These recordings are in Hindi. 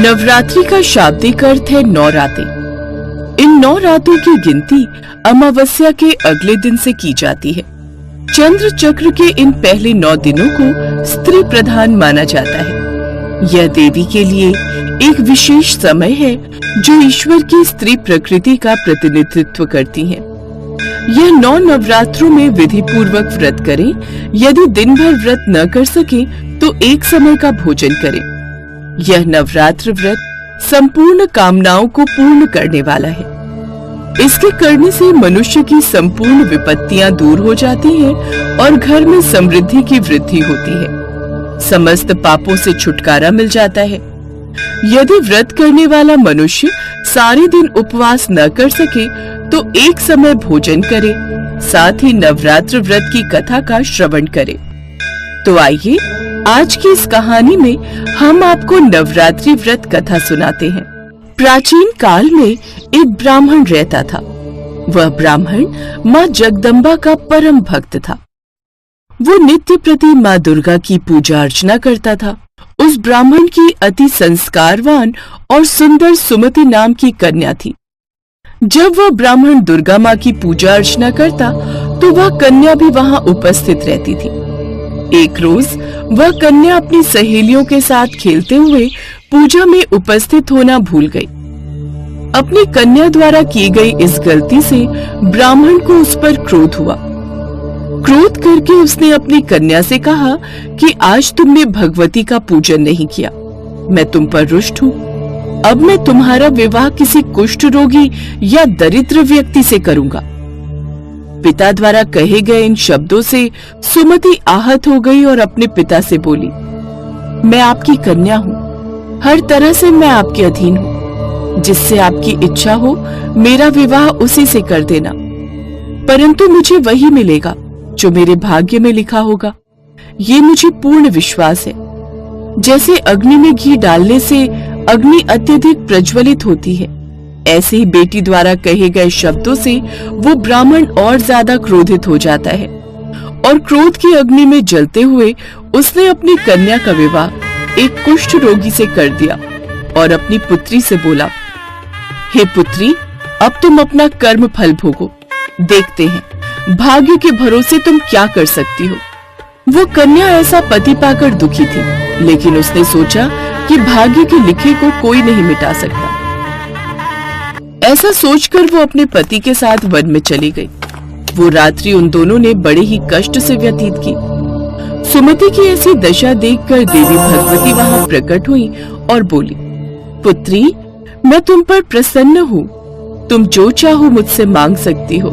नवरात्रि का शाब्दिक अर्थ है 9 रातें। इन 9 रातों की गिनती अमावस्या के अगले दिन से की जाती है। चंद्र चक्र के इन पहले 9 दिनों को स्त्री प्रधान माना जाता है। यह देवी के लिए एक विशेष समय है जो ईश्वर की स्त्री प्रकृति का प्रतिनिधित्व करती है। यह 9 नवरात्रों में विधि पूर्वक व्रत करें। यदि दिन भर व्रत न कर सके तो एक समय का भोजन करें। यह नवरात्र व्रत संपूर्ण कामनाओं को पूर्ण करने वाला है। इसके करने से मनुष्य की संपूर्ण विपत्तियां दूर हो जाती हैं और घर में समृद्धि की वृद्धि होती है। समस्त पापों से छुटकारा मिल जाता है। यदि व्रत करने वाला मनुष्य सारे दिन उपवास न कर सके तो एक समय भोजन करे, साथ ही नवरात्र व्रत की कथा का श्रवण करे। तो आइए आज की इस कहानी में हम आपको नवरात्रि व्रत कथा सुनाते हैं। प्राचीन काल में एक ब्राह्मण रहता था। वह ब्राह्मण माँ जगदम्बा का परम भक्त था। वो नित्य प्रति माँ दुर्गा की पूजा अर्चना करता था। उस ब्राह्मण की अति संस्कारवान और सुंदर सुमति नाम की कन्या थी। जब वह ब्राह्मण दुर्गा माँ की पूजा अर्चना करता तो वह कन्या भी वहाँ उपस्थित रहती थी। एक रोज वह कन्या अपनी सहेलियों के साथ खेलते हुए पूजा में उपस्थित होना भूल गई। अपनी कन्या द्वारा की गई इस गलती से ब्राह्मण को उस पर क्रोध हुआ। क्रोध करके उसने अपनी कन्या से कहा कि आज तुमने भगवती का पूजन नहीं किया, मैं तुम पर रुष्ट हूँ। अब मैं तुम्हारा विवाह किसी कुष्ठ रोगी या दरिद्र व्यक्ति से करूंगा। पिता द्वारा कहे गए इन शब्दों से सुमति आहत हो गई और अपने पिता से बोली, मैं आपकी कन्या हूँ, हर तरह से मैं आपके अधीन हूँ। जिससे आपकी इच्छा हो मेरा विवाह उसी से कर देना, परंतु मुझे वही मिलेगा जो मेरे भाग्य में लिखा होगा। ये मुझे पूर्ण विश्वास है। जैसे अग्नि में घी डालने से अग्नि अत्यधिक प्रज्वलित होती है, ऐसे ही बेटी द्वारा कहे गए शब्दों से वो ब्राह्मण और ज्यादा क्रोधित हो जाता है और क्रोध की अग्नि में जलते हुए उसने अपनी कन्या का विवाह एक कुष्ठ रोगी से कर दिया और अपनी पुत्री से बोला, हे पुत्री, अब तुम अपना कर्म फल भोगो, देखते हैं भाग्य के भरोसे तुम क्या कर सकती हो। वो कन्या ऐसा पति पाकर दुखी थी, लेकिन उसने सोचा कि भाग्य के लिखे को कोई नहीं मिटा सकता। ऐसा सोचकर वो अपने पति के साथ वन में चली गई। वो रात्रि उन दोनों ने बड़े ही कष्ट से व्यतीत की। सुमति की ऐसी दशा देखकर देवी भगवती वहां प्रकट हुई और बोली, पुत्री, मैं तुम पर प्रसन्न हूँ, तुम जो चाहो मुझसे मांग सकती हो।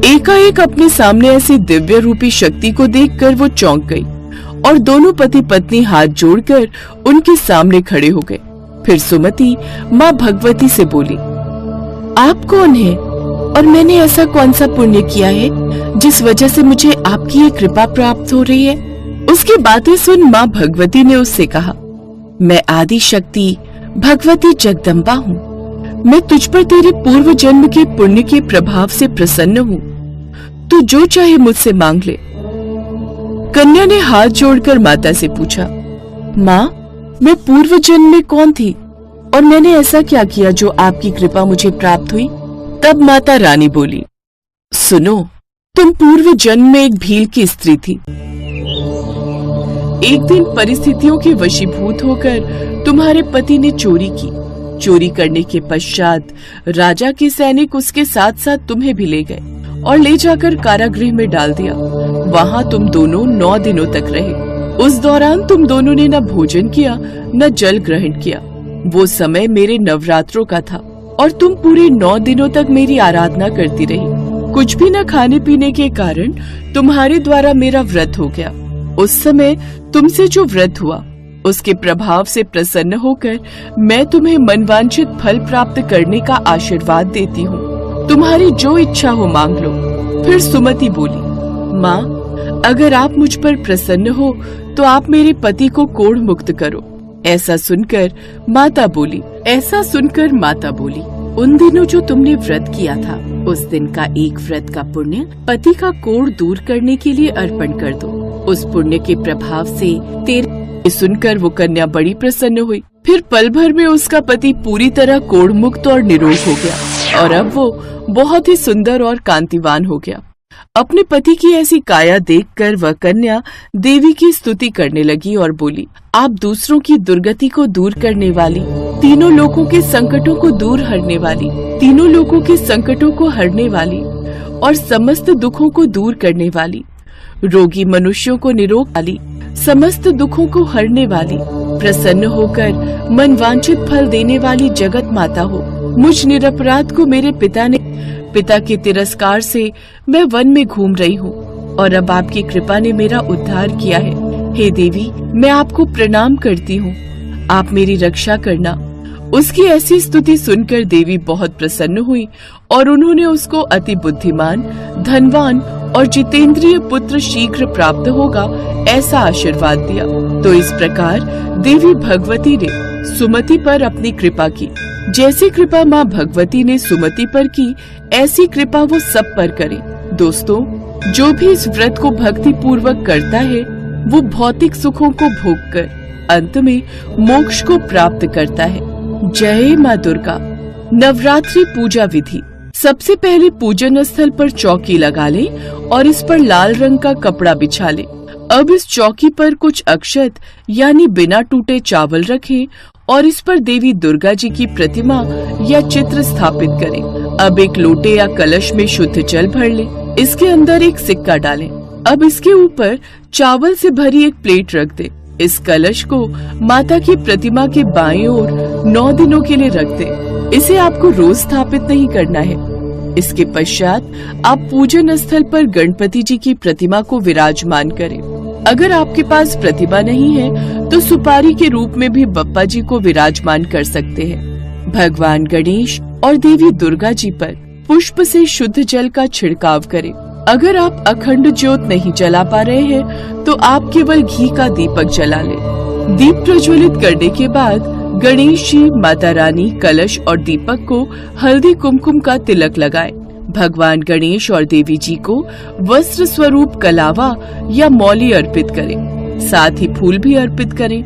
एकाएक अपने सामने ऐसी दिव्य रूपी शक्ति को देखकर वो चौंक गई और दोनों पति पत्नी हाथ जोड़कर उनके सामने खड़े हो गए। फिर सुमति माँ भगवती से बोली, आप कौन हैं और मैंने ऐसा कौन सा पुण्य किया है जिस वजह से मुझे आपकी ये कृपा प्राप्त हो रही है। उसकी बातें सुन माँ भगवती ने उससे कहा, मैं आदि शक्ति भगवती जगदम्बा हूँ। मैं तुझ पर तेरे पूर्व जन्म के पुण्य के प्रभाव से प्रसन्न हूँ। तू जो चाहे मुझसे मांग ले। कन्या ने हाथ जोड़कर माता से पूछा, माँ, मैं पूर्व जन्म में कौन थी और मैंने ऐसा क्या किया जो आपकी कृपा मुझे प्राप्त हुई। तब माता रानी बोली, सुनो, तुम पूर्व जन्म में एक भील की स्त्री थी। एक दिन परिस्थितियों के वशीभूत होकर तुम्हारे पति ने चोरी की। चोरी करने के पश्चात राजा के सैनिक उसके साथ साथ तुम्हें भी ले गए और ले जाकर कारागृह में डाल दिया। वहाँ तुम दोनों 9 दिनों तक रहे। उस दौरान तुम दोनों ने न भोजन किया न जल ग्रहण किया। वो समय मेरे नवरात्रों का था और तुम पूरे 9 दिनों तक मेरी आराधना करती रही। कुछ भी न खाने पीने के कारण तुम्हारे द्वारा मेरा व्रत हो गया। उस समय तुमसे जो व्रत हुआ उसके प्रभाव से प्रसन्न होकर मैं तुम्हें मनवांछित फल प्राप्त करने का आशीर्वाद देती हूँ। तुम्हारी जो इच्छा हो मांग लो। फिर सुमति बोली, माँ, अगर आप मुझ पर प्रसन्न हो तो आप मेरे पति को कोढ़ मुक्त करो। ऐसा सुनकर माता बोली, उन दिनों जो तुमने व्रत किया था उस दिन का एक व्रत का पुण्य पति का कोढ़ दूर करने के लिए अर्पण कर दो। उस पुण्य के प्रभाव से तेरे सुनकर वो कन्या बड़ी प्रसन्न हुई। फिर पल भर में उसका पति पूरी तरह कोढ़मुक्त और निरोग हो गया और अब वो बहुत ही सुंदर और कांतिवान हो गया। अपने पति की ऐसी काया देखकर वह कन्या देवी की स्तुति करने लगी और बोली, आप दूसरों की दुर्गति को दूर करने वाली, तीनों लोगों के संकटों को दूर हरने वाली, तीनों लोगों के संकटों को हरने वाली और समस्त दुखों को दूर करने वाली, रोगी मनुष्यों को निरोग वाली, समस्त दुखों को हरने वाली, प्रसन्न होकर मनवांछित फल देने वाली जगत माता हो। मुझ निरपराध को मेरे पिता के तिरस्कार से मैं वन में घूम रही हूँ और अब आपकी कृपा ने मेरा उद्धार किया है। हे देवी, मैं आपको प्रणाम करती हूँ, आप मेरी रक्षा करना। उसकी ऐसी स्तुति सुनकर देवी बहुत प्रसन्न हुई और उन्होंने उसको अति बुद्धिमान, धनवान और जितेंद्रिय पुत्र शीघ्र प्राप्त होगा ऐसा आशीर्वाद दिया। तो इस प्रकार देवी भगवती ने सुमति पर अपनी कृपा की। जैसी कृपा माँ भगवती ने सुमति पर की, ऐसी कृपा वो सब पर करे। दोस्तों, जो भी इस व्रत को भक्ति पूर्वक करता है वो भौतिक सुखों को भोगकर अंत में मोक्ष को प्राप्त करता है। जय माँ दुर्गा। नवरात्रि पूजा विधि। सबसे पहले पूजन स्थल पर चौकी लगा ले और इस पर लाल रंग का कपड़ा बिछा ले। अब इस चौकी पर कुछ अक्षत यानी बिना टूटे चावल रखें और इस पर देवी दुर्गा जी की प्रतिमा या चित्र स्थापित करें। अब एक लोटे या कलश में शुद्ध जल भर ले, इसके अंदर एक सिक्का डालें। अब इसके ऊपर चावल से भरी एक प्लेट रख दे। इस कलश को माता की प्रतिमा के बाएं ओर 9 दिनों के लिए रख दे। इसे आपको रोज स्थापित नहीं करना है। इसके पश्चात आप पूजन स्थल पर गणपति जी की प्रतिमा को विराजमान करें। अगर आपके पास प्रतिमा नहीं है तो सुपारी के रूप में भी बप्पा जी को विराजमान कर सकते हैं। भगवान गणेश और देवी दुर्गा जी पर पुष्प से शुद्ध जल का छिड़काव करें। अगर आप अखंड ज्योत नहीं जला पा रहे हैं तो आप केवल घी का दीपक जला लें। दीप प्रज्वलित करने के बाद गणेश जी, माता रानी, कलश और दीपक को हल्दी कुमकुम का तिलक लगाएं। भगवान गणेश और देवी जी को वस्त्र स्वरूप कलावा या मौली अर्पित करें, साथ ही फूल भी अर्पित करें।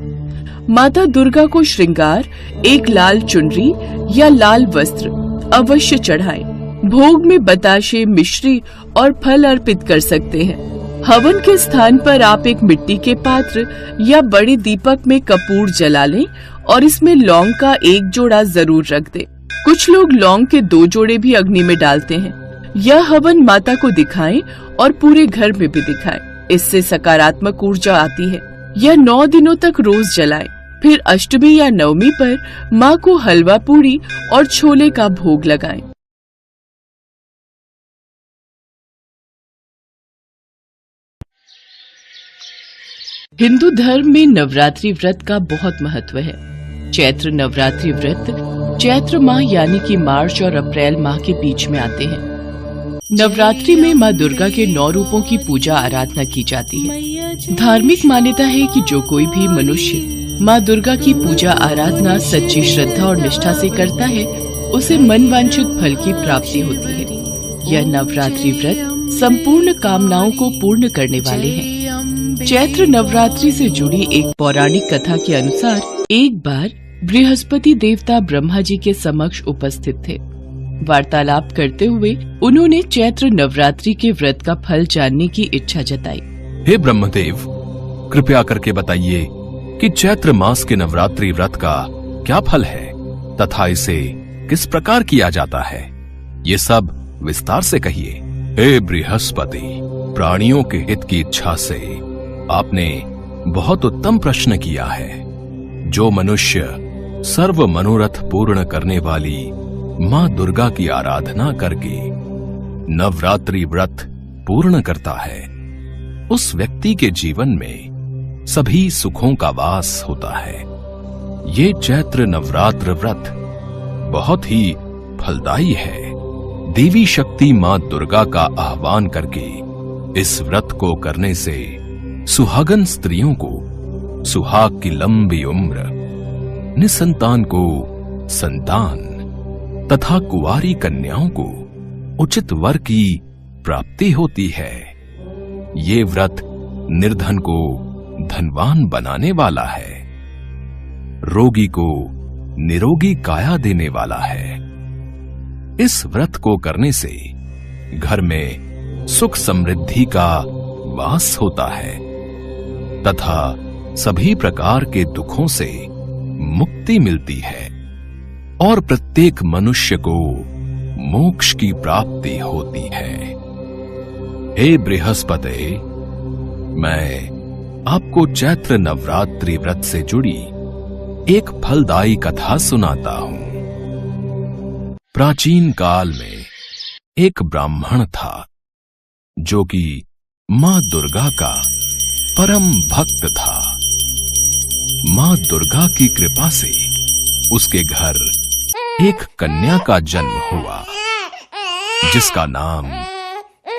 माता दुर्गा को श्रृंगार एक लाल चुनरी या लाल वस्त्र अवश्य चढ़ाएं। भोग में बताशे, मिश्री और फल अर्पित कर सकते हैं। हवन के स्थान पर आप एक मिट्टी के पात्र या बड़े दीपक में कपूर जला लें और इसमें लौंग का एक जोड़ा जरूर रख दें। कुछ लोग लौंग के 2 जोड़े भी अग्नि में डालते हैं। यह हवन माता को दिखाएं और पूरे घर में भी दिखाएं। इससे सकारात्मक ऊर्जा आती है। यह 9 दिनों तक रोज जलाएं। फिर अष्टमी या नवमी पर माँ को हलवा पूरी और छोले का भोग लगाएं। हिंदू धर्म में नवरात्रि व्रत का बहुत महत्व है। चैत्र नवरात्रि व्रत चैत्र माह यानी कि मार्च और अप्रैल माह के बीच में आते हैं। नवरात्रि में माँ दुर्गा के 9 रूपों की पूजा आराधना की जाती है। धार्मिक मान्यता है कि जो कोई भी मनुष्य माँ दुर्गा की पूजा आराधना सच्ची श्रद्धा और निष्ठा से करता है, उसे मन वांछित फल की प्राप्ति होती है। यह नवरात्रि व्रत संपूर्ण कामनाओं को पूर्ण करने वाले हैं। चैत्र नवरात्रि से जुड़ी एक पौराणिक कथा के अनुसार एक बार बृहस्पति देवता ब्रह्मा जी के समक्ष उपस्थित थे। वार्तालाप करते हुए उन्होंने चैत्र नवरात्रि के व्रत का फल जानने की इच्छा जताई। हे ब्रह्मदेव, कृपया करके बताइए कि चैत्र मास के नवरात्रि व्रत का क्या फल है तथा इसे किस प्रकार किया जाता है, ये सब विस्तार से कहिए। हे बृहस्पति, प्राणियों के हित की इच्छा से आपने बहुत उत्तम प्रश्न किया है। जो मनुष्य सर्व मनोरथ पूर्ण करने वाली माँ दुर्गा की आराधना करके नवरात्रि व्रत पूर्ण करता है, उस व्यक्ति के जीवन में सभी सुखों का वास होता है। ये चैत्र नवरात्र व्रत बहुत ही फलदायी है। देवी शक्ति माँ दुर्गा का आह्वान करके इस व्रत को करने से सुहागन स्त्रियों को सुहाग की लंबी उम्र, निसंतान को संतान तथा कुंवारी कन्याओं को उचित वर की प्राप्ति होती है। ये व्रत निर्धन को धनवान बनाने वाला है। रोगी को निरोगी काया देने वाला है। इस व्रत को करने से घर में सुख समृद्धि का वास होता है तथा सभी प्रकार के दुखों से मुक्ति मिलती है और प्रत्येक मनुष्य को मोक्ष की प्राप्ति होती है। हे बृहस्पति, मैं आपको चैत्र नवरात्रि व्रत से जुड़ी एक फलदायी कथा सुनाता हूं। प्राचीन काल में एक ब्राह्मण था जो कि मां दुर्गा का परम भक्त था। मां दुर्गा की कृपा से उसके घर एक कन्या का जन्म हुआ जिसका नाम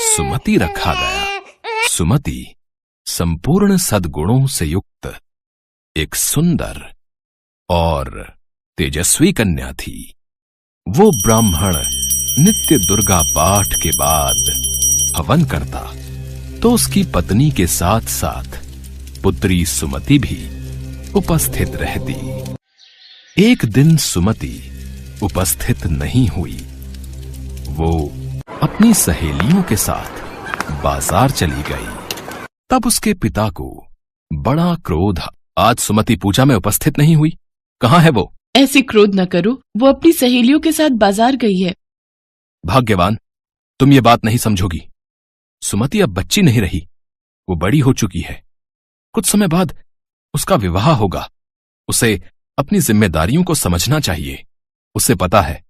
सुमति रखा गया। सुमति संपूर्ण सद्गुणों से युक्त एक सुंदर और तेजस्वी कन्या थी। वो ब्राह्मण नित्य दुर्गा पाठ के बाद हवन करता तो उसकी पत्नी के साथ साथ पुत्री सुमति भी उपस्थित रहती। एक दिन सुमति उपस्थित नहीं हुई। वो अपनी सहेलियों के साथ बाजार चली गई। तब उसके पिता को बड़ा क्रोध। आज सुमति पूजा में उपस्थित नहीं हुई, कहां है वो? ऐसे क्रोध न करो, वो अपनी सहेलियों के साथ बाजार गई है। भाग्यवान, तुम ये बात नहीं समझोगी। सुमति अब बच्ची नहीं रही, वो बड़ी हो चुकी है। कुछ समय बाद उसका विवाह होगा। उसे अपनी जिम्मेदारियों को समझना चाहिए। उसे पता है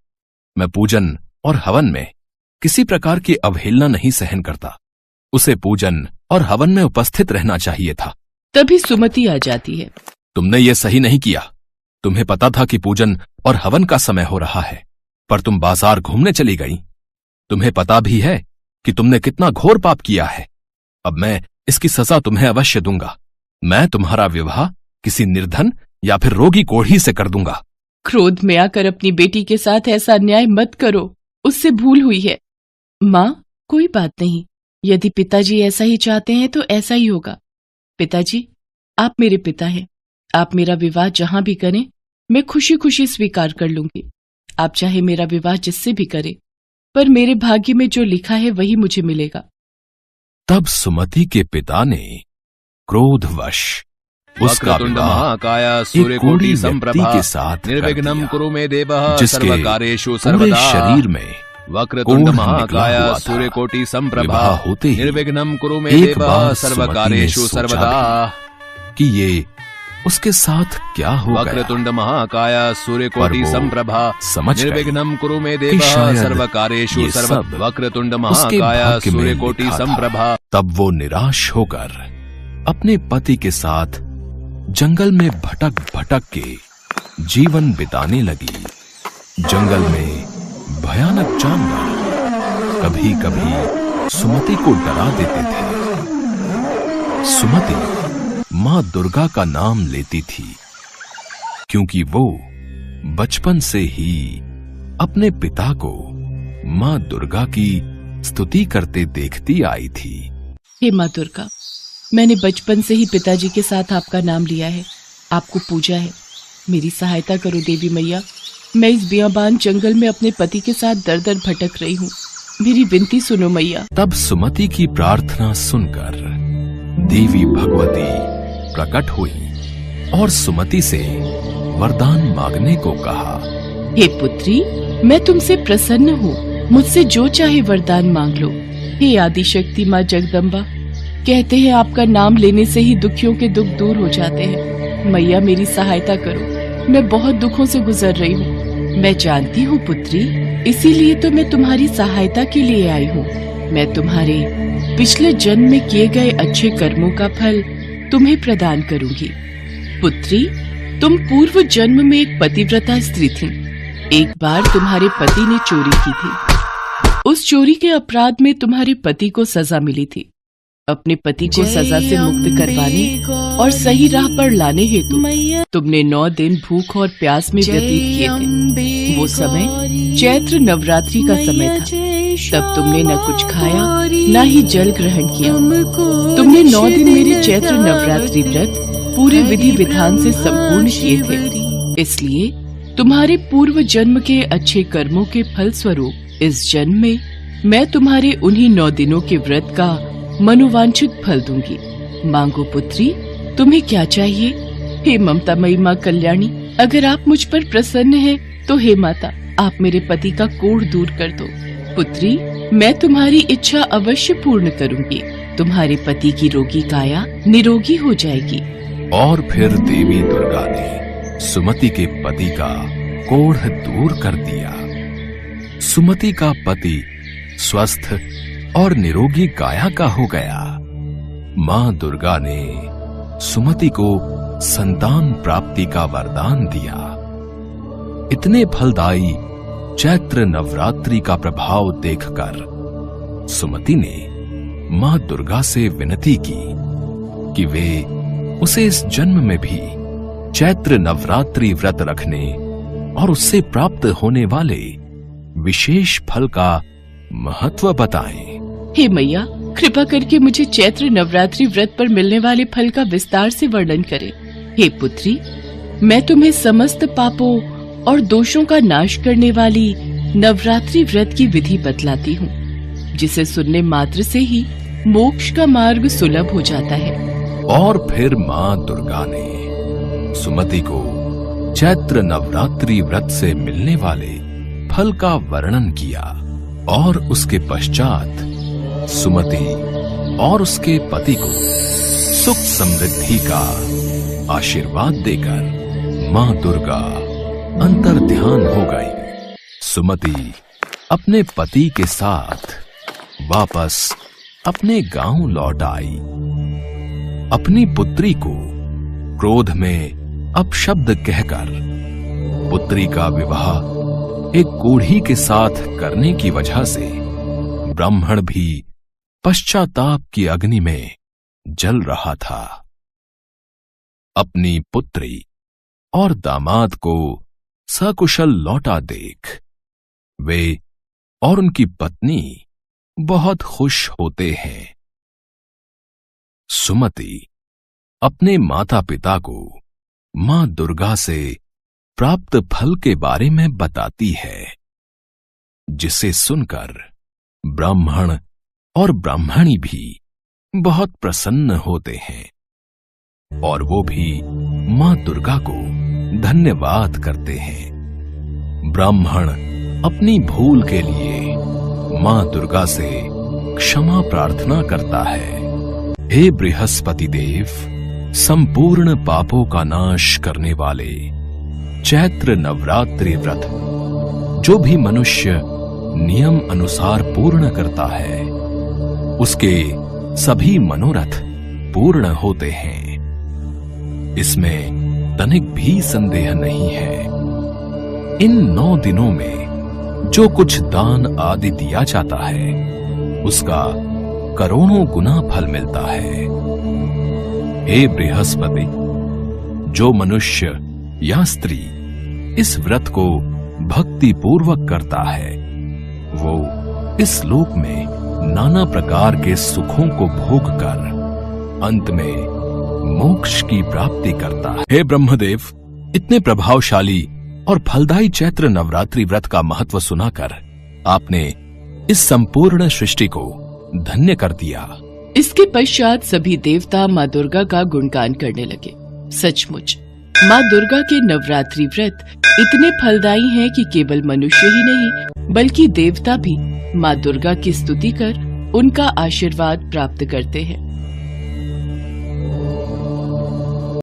मैं पूजन और हवन में किसी प्रकार की अवहेलना नहीं सहन करता। उसे पूजन और हवन में उपस्थित रहना चाहिए था। तभी सुमति आ जाती है। तुमने ये सही नहीं किया। तुम्हें पता था कि पूजन और हवन का समय हो रहा है, पर तुम बाजार घूमने चली गई। तुम्हें पता भी है कि तुमने कितना घोर पाप किया है। अब मैं इसकी सजा तुम्हें अवश्य दूंगा। मैं तुम्हारा विवाह किसी निर्धन या फिर रोगी कोढ़ी से कर दूंगा। क्रोध में आकर अपनी बेटी के साथ ऐसा अन्याय मत करो, उससे भूल हुई है। माँ, कोई बात नहीं, यदि पिताजी ऐसा ही चाहते हैं तो ऐसा ही होगा। पिताजी, आप मेरे पिता हैं। आप मेरा विवाह जहां भी करें, मैं खुशी खुशी स्वीकार कर लूंगी। आप चाहे मेरा विवाह जिससे भी करें, पर मेरे भाग्य में जो लिखा है वही मुझे मिलेगा। तब सुमति के पिता ने क्रोधवश उसका विवाह एक कोढ़ी व्यक्ति के साथ निर्विघ्नं कुरु मे देवः जिसके सर्वकार्येषु पूरे सर्वदा शरीर में वक्रतुंड कोढ़ महाकाय निकला हुआ था। सूर्यकोटि संप्रभा विवाह होते ही निर्विघ्नं कुरु मे एक देवः बार सर्वकार्येषु सुमति ने सर्वदा सोचा कि ये उसके साथ क्या हो गया। वक्रतुंड महाकाय पर सूर्यकोटि वो संप्रभा समझ गई निर्विघ्नं कुरु मे कि देवः शायद सर्वकार्येषु ये सर्वदा सब वक्रतुंड उसके महाकाय भाग्य में सूर्यकोटि लिखा था। संप्रभा। तब वो निराश होकर अपने पति के साथ जंगल में भटक भटक के जीवन बिताने लगी। जंगल में भयानक जानवर कभी कभी सुमति को डरा देते थे। सुमति मां दुर्गा का नाम लेती थी क्योंकि वो बचपन से ही अपने पिता को मां दुर्गा की स्तुति करते देखती आई थी। हे माँ दुर्गा, मैंने बचपन से ही पिताजी के साथ आपका नाम लिया है, आपको पूजा है। मेरी सहायता करो देवी मैया। मैं इस बियाबान जंगल में अपने पति के साथ दर दर भटक रही हूँ। मेरी विनती सुनो मैया। तब सुमति की प्रार्थना सुनकर देवी भगवती प्रकट हुई और सुमति से वरदान मांगने को कहा। हे पुत्री, मैं तुमसे प्रसन्न हूँ। मुझसे जो चाहे वरदान मांग लो। हे आदिशक्ति माँ जगदम्बा, कहते हैं आपका नाम लेने से ही दुखियों के दुख दूर हो जाते हैं। मैया मेरी सहायता करो, मैं बहुत दुखों से गुजर रही हूँ। मैं जानती हूँ पुत्री, इसीलिए तो मैं तुम्हारी सहायता के लिए आई हूँ। मैं तुम्हारे पिछले जन्म में किए गए अच्छे कर्मों का फल तुम्हें प्रदान करूंगी। पुत्री, तुम पूर्व जन्म में एक पतिव्रता स्त्री थी। एक बार तुम्हारे पति ने चोरी की थी। उस चोरी के अपराध में तुम्हारे पति को सजा मिली थी। अपने पति को सजा से मुक्त करवाने और सही राह पर लाने हेतु तुमने 9 दिन भूख और प्यास में व्यतीत किए थे। वो समय चैत्र नवरात्रि का समय था। तब तुमने न कुछ खाया न ही जल ग्रहण किया। तुमने 9 दिन मेरे चैत्र नवरात्रि व्रत पूरे विधि विधान से संपूर्ण किए थे। इसलिए तुम्हारे पूर्व जन्म के अच्छे कर्मों के फल स्वरूप इस जन्म में मैं तुम्हारे उन्हीं 9 दिनों के व्रत का मनोवांछित फल दूंगी। मांगो पुत्री, तुम्हें क्या चाहिए? हे ममतामयी माँ कल्याणी, अगर आप मुझ पर प्रसन्न हैं, तो हे माता, आप मेरे पति का कोढ़ दूर कर दो। पुत्री, मैं तुम्हारी इच्छा अवश्य पूर्ण करूंगी। तुम्हारे पति की रोगी काया निरोगी हो जाएगी। और फिर देवी दुर्गा ने सुमति के पति का कोढ़ दूर कर दिया। सुमति का पति स्वस्थ और निरोगी काया का हो गया। मां दुर्गा ने सुमति को संतान प्राप्ति का वरदान दिया। इतने फलदायी चैत्र नवरात्रि का प्रभाव देखकर सुमति ने मां दुर्गा से विनती की कि वे उसे इस जन्म में भी चैत्र नवरात्रि व्रत रखने और उससे प्राप्त होने वाले विशेष फल का महत्व बताएं। हे मैया, कृपा करके मुझे चैत्र नवरात्रि व्रत पर मिलने वाले फल का विस्तार से वर्णन करें। हे पुत्री, मैं तुम्हें समस्त पापों और दोषों का नाश करने वाली नवरात्रि व्रत की विधि बतलाती हूँ, जिसे सुनने मात्र से ही मोक्ष का मार्ग सुलभ हो जाता है। और फिर मां दुर्गा ने सुमति को चैत्र नवरात्रि व्रत से मिलने वाले फल का वर्णन किया और उसके पश्चात सुमति और उसके पति को सुख समृद्धि का आशीर्वाद देकर मां दुर्गा अंतर ध्यान हो गई। सुमति अपने पति के साथ वापस अपने गांव लौट आई। अपनी पुत्री को क्रोध में अपशब्द कहकर पुत्री का विवाह एक कोढ़ी के साथ करने की वजह से ब्राह्मण भी पश्चाताप की अग्नि में जल रहा था। अपनी पुत्री और दामाद को सकुशल लौटा देख वे और उनकी पत्नी बहुत खुश होते हैं। सुमति अपने माता पिता को मां दुर्गा से प्राप्त फल के बारे में बताती है, जिसे सुनकर ब्राह्मण और ब्राह्मणी भी बहुत प्रसन्न होते हैं और वो भी मां दुर्गा को धन्यवाद करते हैं। ब्राह्मण अपनी भूल के लिए मां दुर्गा से क्षमा प्रार्थना करता है। हे बृहस्पति देव, संपूर्ण पापों का नाश करने वाले चैत्र नवरात्रि व्रत जो भी मनुष्य नियम अनुसार पूर्ण करता है, उसके सभी मनोरथ पूर्ण होते हैं। इसमें तनिक भी संदेह नहीं है। इन 9 दिनों में जो कुछ दान आदि दिया जाता है, उसका करोड़ों गुना फल मिलता है। हे बृहस्पति, जो मनुष्य या स्त्री इस व्रत को भक्ति पूर्वक करता है, वो इस लोक में नाना प्रकार के सुखों को भोगकर अंत में मोक्ष की प्राप्ति करता है। हे ब्रह्मदेव, इतने प्रभावशाली और फलदायी चैत्र नवरात्रि व्रत का महत्व सुनाकर आपने इस संपूर्ण सृष्टि को धन्य कर दिया। इसके पश्चात सभी देवता माँ दुर्गा का गुणगान करने लगे। सचमुच माँ दुर्गा के नवरात्रि व्रत इतने फलदायी हैं कि केवल मनुष्य ही नहीं बल्कि देवता भी माँ दुर्गा की स्तुति कर उनका आशीर्वाद प्राप्त करते हैं।